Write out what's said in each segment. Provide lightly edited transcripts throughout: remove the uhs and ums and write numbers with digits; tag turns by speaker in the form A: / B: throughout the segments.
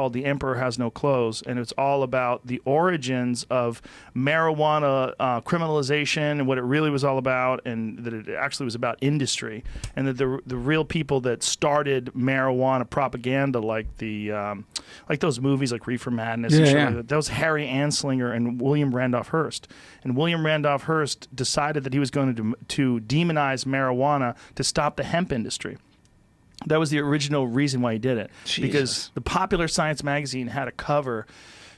A: called The Emperor Has No Clothes, and it's all about the origins of marijuana criminalization and what it really was all about, and that it actually was about industry, and that the real people that started marijuana propaganda, like those movies like Reefer Madness, and shit like that was Harry Anslinger and William Randolph Hearst. And William Randolph Hearst decided that he was going to demonize marijuana to stop the hemp industry. That was the original reason why he did it. Jesus. Because the Popular Science magazine had a cover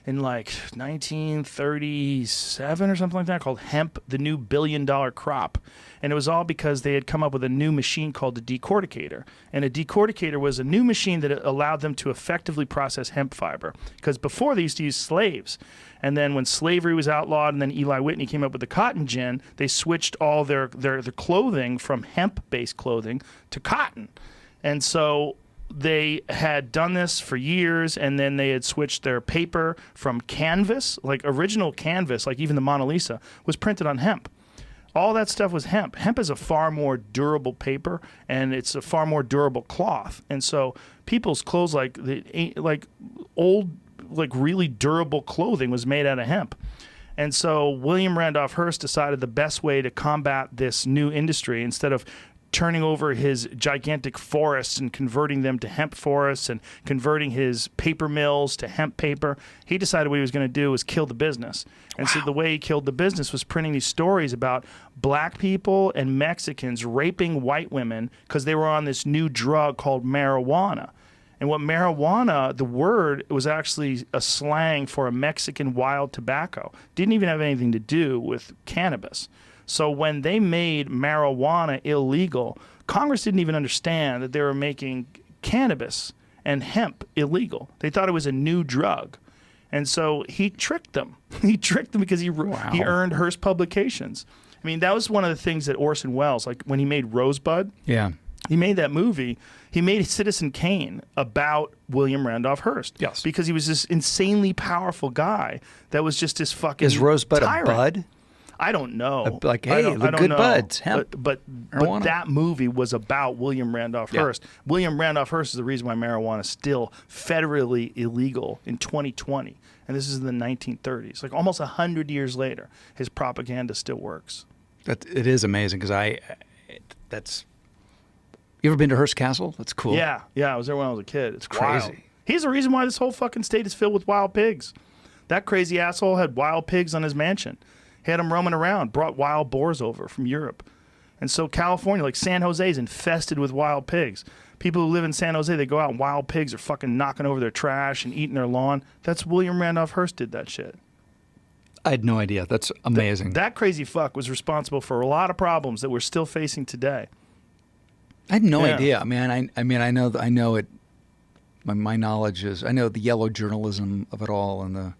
A: in like 1937 or something like that called Hemp, the New $1 Billion Crop. And it was all because they had come up with a new machine called a decorticator. And a decorticator was a new machine that allowed them to effectively process hemp fiber. Because before they used to use slaves. And then when slavery was outlawed and then Eli Whitney came up with the cotton gin, they switched all their clothing from hemp-based clothing to cotton. And so they had done this for years, and then they had switched their paper from canvas, like original canvas, like even the Mona Lisa, was printed on hemp. All that stuff was hemp. Hemp is a far more durable paper, and it's a far more durable cloth. And so people's clothes, like old, like really durable clothing, was made out of hemp. And so William Randolph Hearst decided the best way to combat this new industry, instead of turning over his gigantic forests and converting them to hemp forests and converting his paper mills to hemp paper, he decided what he was going to do was kill the business. And so the way he killed the business was printing these stories about black people and Mexicans raping white women because they were on this new drug called marijuana. And what marijuana, the word, was actually a slang for a Mexican wild tobacco. Didn't even have anything to do with cannabis. So when they made marijuana illegal, Congress didn't even understand that they were making cannabis and hemp illegal. They thought it was a new drug. And so he tricked them. He tricked them because he earned Hearst Publications. I mean, that was one of the things that Orson Welles, like when he made Rosebud, he made that movie. He made Citizen Kane about William Randolph Hearst. Yes. Because he was this insanely powerful guy that was just this fucking
B: Is Rosebud
A: tyrant.
B: a bud?
A: I don't know.
B: Like, hey, the good buds. Hemp.
A: But that movie was about William Randolph Hearst. William Randolph Hearst is the reason why marijuana is still federally illegal in 2020. And this is in the 1930s. Like almost 100 years later, his propaganda still works.
B: It is amazing because that's... You ever been to Hearst Castle? That's cool.
A: Yeah. I was there when I was a kid. It's
B: crazy.
A: Wild. He's the reason why this whole fucking state is filled with wild pigs. That crazy asshole had wild pigs on his mansion. He had them roaming around, brought wild boars over from Europe. And so California, like San Jose, is infested with wild pigs. People who live in San Jose, they go out and wild pigs are fucking knocking over their trash and eating their lawn. That's William Randolph Hearst did that shit.
B: I had no idea. That's amazing.
A: That crazy fuck was responsible for a lot of problems that we're still facing today.
B: I had no idea. I mean, I know it. My knowledge is, I know the yellow journalism of it all and the.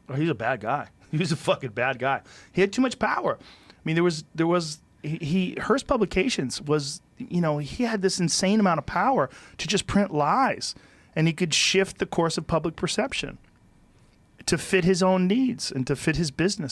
A: Oh, he's a bad guy. He was a fucking bad guy. He had too much power. I mean, Hearst Publications was, he had this insane amount of power to just print lies, and he could shift the course of public perception to fit his own needs and to fit his business.